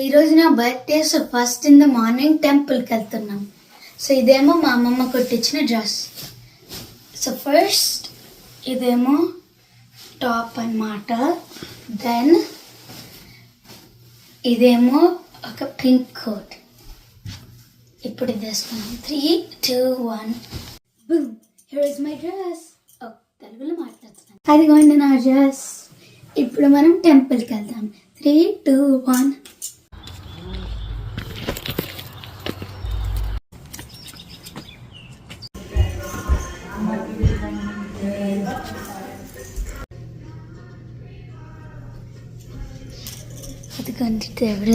ఈరోజు నా birthday. So first in the morning టెంపుల్కి వెళ్తున్నాం. సో ఇదేమో మా అమ్మమ్మ కొట్టించిన డ్రెస్. సో ఫస్ట్ ఇదేమో టాప్ అన్నమాట. దెన్ ఇదేమో ఒక పింక్ కోట్. ఇప్పుడు ఇది వేసుకున్నాం. 3, 2, 1 boom. Here is my dress. తెలుగులో మాట్లాడుతున్నాను. అదిగోండి నా డ్రెస్. ఇప్పుడు మనం టెంపుల్కి వెళ్దాం. 3, 2, 1. అదిగోండి దేవుడు.